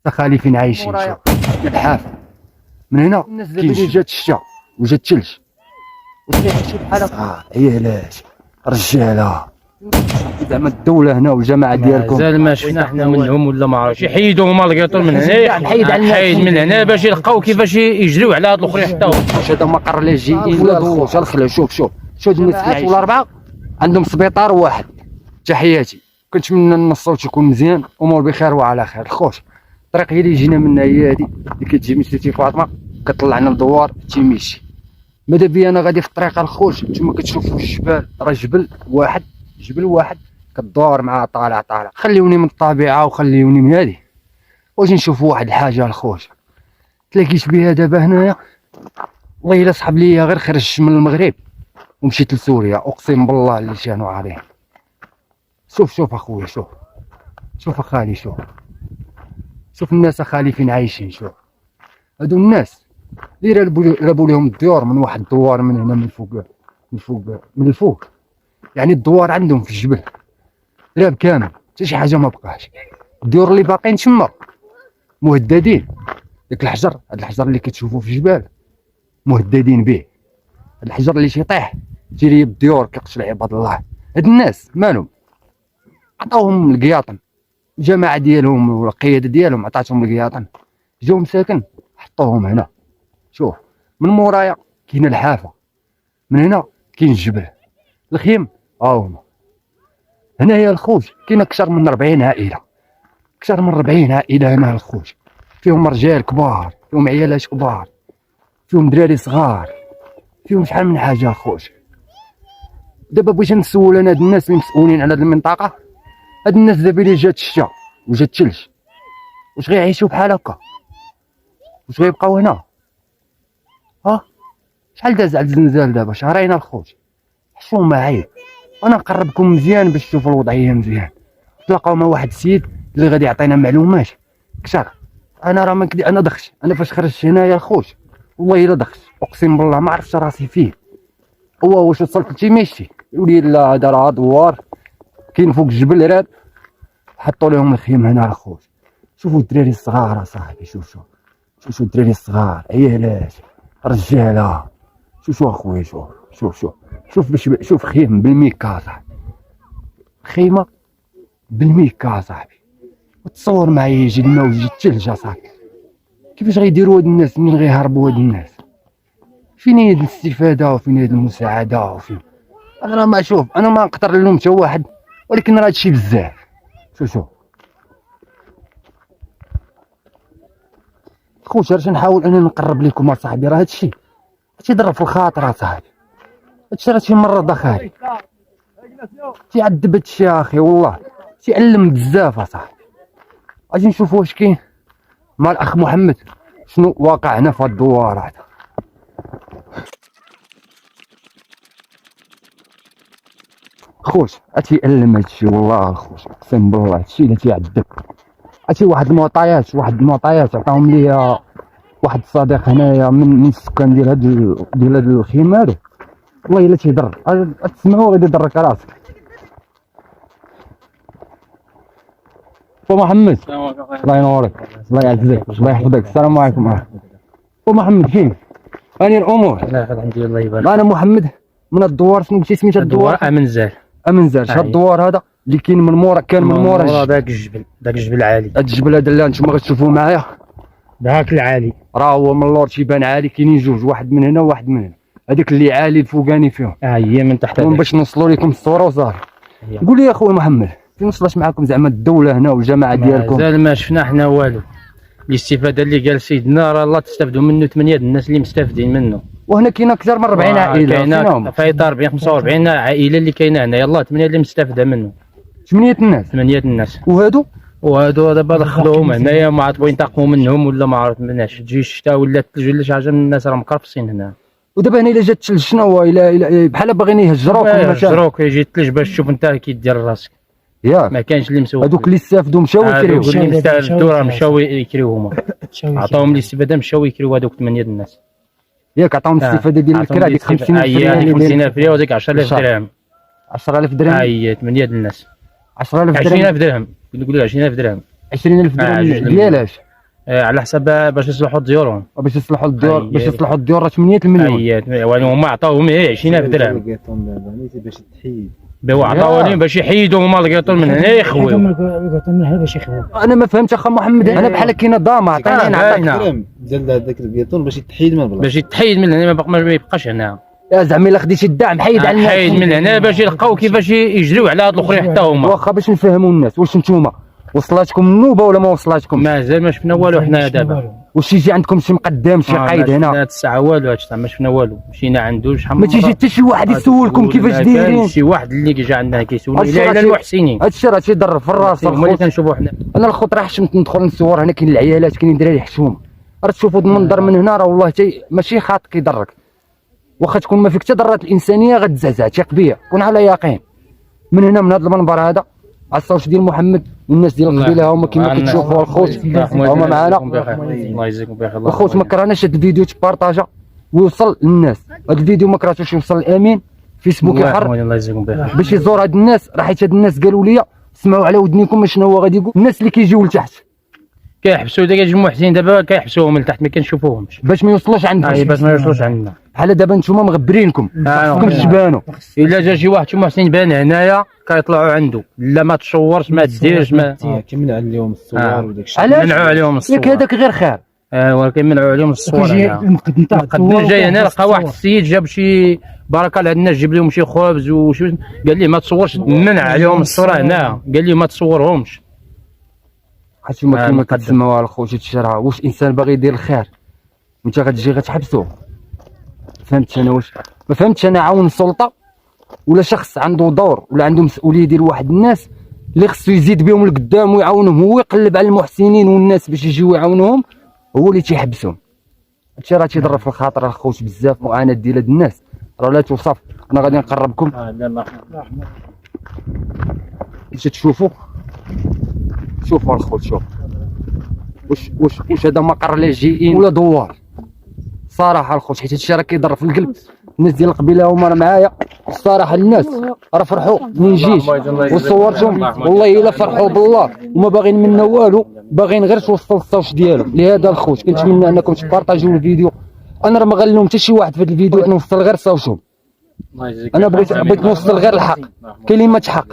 تخالي فين عايشين. شوف الحافه من هنا الناس دابا اللي جات الشتا وجات الثلج وتعيشوا بحال هكا. عيالاش رجاله زعما الدوله هنا والجماعه ديالكم مازال ما شفنا حنا منهم ولا ما عرفتش. يحيدوا هما القيطور من هنا، حيد من هنا باش يلقاو كيفاش يجريو على هاد الاخرين حتى هو. هذا مقر لاجئين ولا الخوت الخلا. شوف هاد الناس ولا اربعه عندهم سبيطار واحد. تحياتي كنتمنى ان الصوت يكون مزيان، امور بخير وعلى خير. الخوت الطريق هي اللي جينا منها هي هادي اللي كتجي من سيتي فاطمه كطلعنا لدوار تيميشي. ماذا بيا انا غادي في الطريق الخوت نتوما كتشوفوا الجبال، راه جبل واحد كدور مع طالع. خليوني من الطبيعه وخليوني من هادي واش نشوفوا واحد الحاجه الخوت تلاقيت بها دابا هنايا. والله الا صحاب ليا غير خرجت من المغرب ومشيت لسوريا اقسم بالله اللي كانوا عارين. شوف اخويا، شوف اخالي، شوف الناس اخالي فين عايشين. شوف هادو الناس اللي رابوا لهم الديور من واحد الدوار من هنا من الفوق يعني الدوار عندهم في الجبل راب كامل حتى شي حاجه ما بقاش. الديور اللي باقيين تما مهددين. داك الحجر، هاد الحجر اللي كتشوفوا في الجبال مهددين به. هاد الحجر اللي تيطيح تيري بالديور كيقتل عباد الله. هاد الناس مالهم؟ عطاوهم القياطن، الجماعه ديالهم والقياده ديالهم عطاتهم القياطن، جاو مساكن حطوهم هنا. شوف من مورايا كاين الحافه، من هنا كاين الجبل، الخيم هاهما. هنايا الخوت كاين اكثر من 40 عائله، هنا الخوت فيهم رجال كبار، فيهم عيالات كبار، فيهم دراري صغار، فيهم شحال من حاجه الخوت. دابا بغيت نسول انا هاد الناس اللي مسؤولين على هاد المنطقه، هاد الناس دابا اللي جات الشتا وجات الثلج واش غيعيشوا بحال هكا؟ واش غيبقاو هنا؟ شحال داز على الزنزال دابا؟ شهرين الخوت. حشومه عيب. انا نقربكم مزيان باش تشوفوا الوضعيه مزيان، تلاقاو مع واحد السيد اللي غادي يعطينا معلومات كثر. انا راه ما كدي انا دخش، انا فاش خرجت هنايا الخوت والله الا دخش اقسم بالله ما عرفتش راسي فيه. هو واش وصلت لتيميشتي يقولي لا هذا راه دوار كاين فوق الجبل راب حطوا لهم الخيم هنا الخوت. شوفوا الدراري الصغار اصاحبي، شوفوا الدراري الصغار، عيالات رجاله. شوف اخويا، شوف خيم بالميكا صاحبي، خيمه بالميكا صاحبي. وتصور معايا يجي الماء ويجي الثلج صاحبي. كيفاش غيديروا هاد الناس؟ منين غيهربوا هاد الناس؟ فين هي الاستفاده وفين هي المساعده وفين؟ انا راه ما شوف، انا ما نقدر نلوم حتى واحد، ولكن راه هادشي بزاف. شوف خوت راه نحاول انني نقرب لكم اصاحبي. راه هادشي تيضرب في الخاطر اصاحبي، هادشي راه تيمرض اخاي، تيعذب هادشي اخي، والله تيعلم بزاف اصاحبي. اجي نشوفوا واش كاين مع الاخ محمد شنو واقع هنا في هاد الدوار هذا. خوت اتيألم هادشي والله الخوت، اقسم بالله هادشي اللي تيعذب. عرفتي واحد المعطيات عطاهم ليا واحد الصديق هنايا من السكان ديال هاد الخيم هادو. والله الا تيضر، تسمعوا غادي يضرك راسك. بو محمد الله ينورك، الله يعزك، الله يحفظك. السلام عليكم. بو محمد فين؟ هاني الامور؟ لا الحمد لله يبارك. انا محمد من الدوار. شنو قلتي سميت الدوار؟ امنزال. شاد الدوار هذا اللي كاين من مورا، كان من مورا داك الجبل العالي. هاد الجبل هذا اللي نتوما غتشوفوه معايا داك العالي راه هو من اللور تيبان عالي. كاينين جوج، واحد من هنا وواحد من هنا. هذاك اللي عالي الفوقاني فيهم هي من تحت باش نوصلوا لكم الصوره وصافي. قول لي يا خويا محمد فين وصلت معكم زعما الدوله هنا والجماعه ديالكم؟ مازال ما شفنا حنا والو. الاستفاده اللي قال سيدنا راه الله تستافدوا منه 8 الناس اللي مستافدين منه. وهنا كاين اكثر من 40 عائله. كاين فايطار بين 45 عائله اللي كاينه هنا، يلاه 8 اللي مستافده منه. 8 الناس. وهادو دابا دخلوهم هنايا ما عاد بغيو ينتقموا منهم ولا ما عرفناش. تجي الشتاء ولا الثلج ولا شي حاجه، الناس راه مقرفصين هنا. ودابا هنا الا جات الثلج شنو هو؟ الا بحال باغيين يهجروك يجي الثلج باش تشوف انت كي دير راسك. ياك ما كاينش اللي مسوق. هذوك اللي استافدوا مشاو يكريو. هذوك اللي استافدوا راه مشاو يكريو هما. عطاوهم الاستفاده مشاو يكريو هذوك 8 الناس. ياك عطاوهم الاستفاده ديال الكرا ديك 50,000 ريال. 50,000 ريال وديك 10,000 درهم. 10,000 درهم. هي 8 الناس. 10,000 درهم. 20,000 درهم. نقول لك 20,000 درهم. 20,000 درهم ديالاش؟ على حسب باش يصلحوا ديورهم. باش يصلحوا الديور، باش يصلحوا الديور راه 8 المليون. وهما عطاوهم 20,000 درهم باش تحيد. عطاوهم باش يحيدوا هما القيطون من هنا يخويو. القيطون من هنا باش يخويو. انا ما فهمتش اخا محمد، انا بحال كاينه ضامه عطيني نعطيك ديال هذاك القيطون باش يتحيد من البلاصه. باش يتحيد من هنا ما يبقاش هنا. يا زعما الا خديتي الدعم حيد على الناس. حيد من هنا باش يلقاو كيفاش يجريو على هاد الاخرين حتى هما. واخا باش نفهموا الناس، واش نتوما وصلاتكم النوبه ولا ما وصلاتكم؟ مازال ما شفنا والو حنا دابا. واش يجي عندكم شي مقدم شي قايد هنا؟ هاد الساعه والو هادشي ما شفنا والو، مشينا عنده شحال ما تيجي حتى شي واحد يسولكم كيفاش دايرين؟ شي واحد اللي كيجي عندنا كيسولنا الا على المحسنين. هادشي راه تيضر في الراس. هما اللي كنشوفوا حنا. انا الخوت راه حشمت ندخل نصور هنا، كاين العيالات كاينين دراري حشوم، راه تشوفوا المنظر من هنا راه والله ماشي خاط كيضرك. واخا تكون ما فيك حتى ضرات الانسانيه غتزعزع، ثق بيا كون على يقين. من هنا من هذا المنبر هذا على الصوت ديال محمد والناس ديال القبيله هما كما كتشوفوا الخوت هما معنا. الله يجزيكم بخير. الخوت ما كرهناش هذا الفيديو تبارطاجا ويوصل للناس. هذا الفيديو ما كرهتوش يوصل للامين فيسبوك يحر الله يجزيكم بخير باش يزور هاد الناس. راه حيت هاد الناس قالوا لي سمعوا على ودنيكم شنو هو غادي يقول. الناس اللي كيجيو لتحت كيحبسوا دابا المحسنين دابا كيحبسوهم لتحت ما كنشوفوهمش باش ما يوصلوش عندنا. باش ما يوصلوش عندنا. بحال دابا نتوما مغبرينكم خصكم تبانوا. الا جا شي واحد شي محسن بان هنايا كيطلعوا عنده، لا ما تصورش ما ديرش ما كيمنع عليهم الصور وداك الشيء. علاش منعوا عليهم الصور؟ ياك هذاك غير خير. ولكن منعوا عليهم الصور. المقدم جاي هنا لقى واحد السيد جاب شي بركه لهاد الناس، جاب لهم شي خبز وشي، قال ليه ما تصورش، منع عليهم الصوره هنا، قال ليه ما تصورهمش. حيت هما كيما كتسمعوا الخوت الشرع. واش انسان باغي يدير الخير وانت غتجي غتحبسوه؟ فهمت انا واش ما فهمتش انا. عاون السلطه ولا شخص عنده دور ولا عنده مسؤوليه ديال واحد الناس اللي خصو يزيد بهم لقدام ويعاونهم، هو يقلب على المحسنين والناس باش يجيو يعاونوهم، هو اللي تيحبسهم. هادشي راه تيضر في الخاطر الخوت بزاف. معاناه ديال هاد الناس راه لا توصف. انا غادي نقربكم باش تشوفوا. شوفوا الخوت، شوف واش هذا مقر لاجئين ولا دوار؟ صراحه الخوت حيت هادشي راه كيضر في القلب. الناس ديال القبيله هما راه معايا الصراحه. الناس راه فرحوا من جيت وصورتهم والله الا فرحوا بالله وما باغيين منا والو، باغيين غير توصلوا الصوت ديالهم. لهذا الخوت كنتمنى انكم تبارطاجيو الفيديو. انا راه ما غنلوم حتى شي واحد في هذا الفيديو، انا نوصل غير صوتهم. انا بغيت نوصل غير الحق، كلمه حق.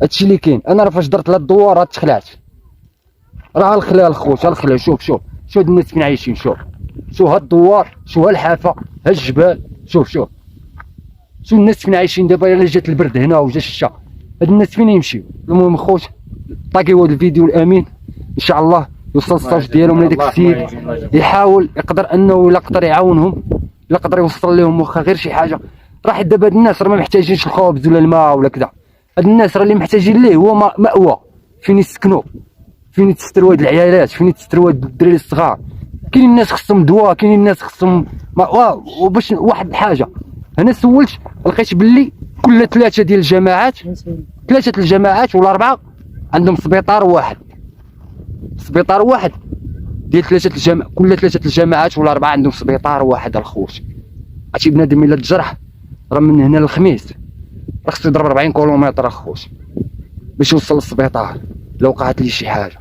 هادشي اللي كاين. انا راه فاش درت لهاد الدوار تخلعت. راه الخلال الخوت الخلال. شوف هاد الناس فين عايشين. شوف هاد الدوار، شوف هالحافه، ها الجبال، شوف الناس فين عايشين دابا. الا جات البرد هنا وجا الشتا هاد الناس فين يمشيو؟ المهم خوت طاقيو هاد الفيديو الامين ان شاء الله يوصل الصوت ديالهم لهداك السيد، يحاول يقدر انه الا قدر يعاونهم، الا قدر يوصل لهم واخا غير شي حاجه. راه دابا هاد الناس راه ما محتاجينش الخبز ولا الماء ولا كذا. هاد الناس راه اللي محتاجين ليه هو مأوى فين يسكنوا، فين يتستروا هاد العيالات، فين يتستروا هاد الدراري الصغار. كاين الناس خصهم دواء، كاين الناس خصهم مأوى. وباش واحد الحاجه انا سولت لقيت باللي كل ثلاثه ديال الجماعات، ثلاثه الجماعات ولا اربعه عندهم سبيطار واحد. سبيطار واحد ديال كل ثلاثه الجماعات ولا اربعه عندهم سبيطار واحد الخوت. عرفتي بنادم الا تجرح راه من هنا للخميس راه خصو يضرب 40 كيلومتر اخوت باش يوصل للسبيطار لو وقعت ليه شي حاجه.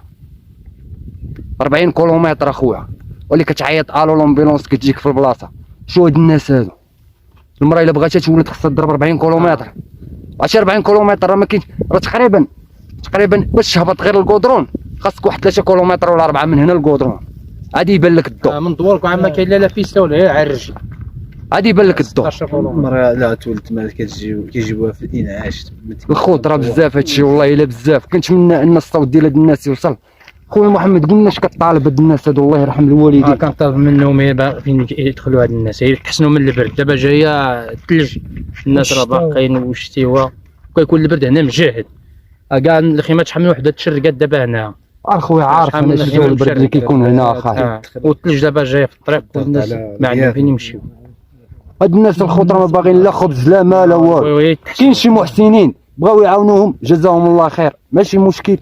40 كيلومتر اخويا، واللي كتعيط الو لومبيلونس كتجيك في البلاصه. شو هاد الناس هادو؟ المراه الا بغاتها تولد خصها تضرب 40 كيلومتر. عرفتي 40 كيلومتر راه ما كاينش، راه تقريبا باش تهبط غير الكودرون خاصك واحد 3 كيلومتر ولا 4 من هنا للكودرون عادي يبان لك الضوء. من دوركم عما كاين لا فيستا ولا على الرجل عادي يبان لك الضوء. المراه لا تولد ما كيجيبوها في الانعاش. الخوت راه بزاف هادشي والله الا بزاف. كنتمنى ان الصوت ديال هاد الناس يوصل. خويا محمد قلنا اش كطالب هاد الناس هادو الله يرحم الوالدين. كنطالب منهم فين يدخلوا هاد الناس يحسنوا من البرد. دابا جايه الثلج، الناس راه باقيين والشتيوه وكيكون البرد هنا مجهد. كاع الخيمات شحال من وحده تشرقات دابا هنا. اخويا عارف انا شنو البرد اللي كيكون هنا اخاي. والثلج دابا جاي في الطريق والناس ما عندهم فين يمشيو. هاد الناس الخطره ما باغيين لا خبز لا ماء لا والو. كاين شي محسنين بغاو يعاونوهم جزاهم الله خير، ماشي مشكل،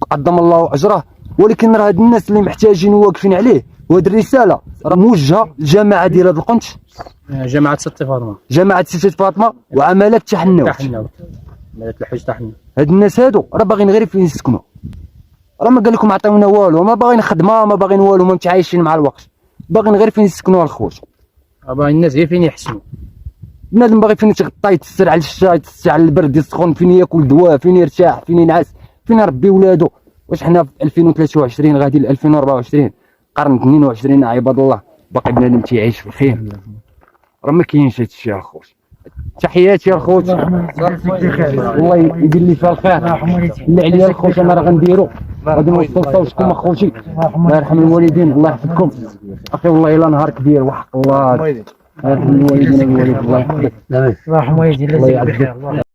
قدم الله اجره. ولكن راه هاد الناس اللي محتاجين واقفين عليه. وهاد الرساله راه موجهه للجماعه ديال هاد القنت، جماعه ستي فاطمه، جماعه ستي فاطمه وعمالات تحناوت. عمالات الحج تحناوت. هاد الناس هادو راه باغيين غير فين يسكنوا. راه ما قال لكم عطيونا والو، ما باغيين خدمه، ما باغيين والو، ما متعايشين مع الوقت، باغيين غير فين يسكنوا الخوت. باغي الناس غير فين يحسنوا. بنادم باغي فين يتغطى، يتسر على الشتا، يتسر على البرد، يسخن، فين ياكل دواء، فين يرتاح، فين ينعس، فين يربي ولادو. واش حنا في 2023 غادي ل 2024 قرن 22 عباد الله باقي بنادم تيعيش في الخير؟ راه ما كاينش هادشي الخوت. تحياتي الخوت، الله يدير لي فيها الخير. اللي عليا الخوت انا راه غنديرو، غادي نوصل صوتكم اخوتي. الله يرحم الوالدين، الله يحفظكم اخي. والله الا نهار كبير وحق الله. الله يرحم الوالدين والوالد، الله يحفظك. الله يرحم والديك الله يعزك.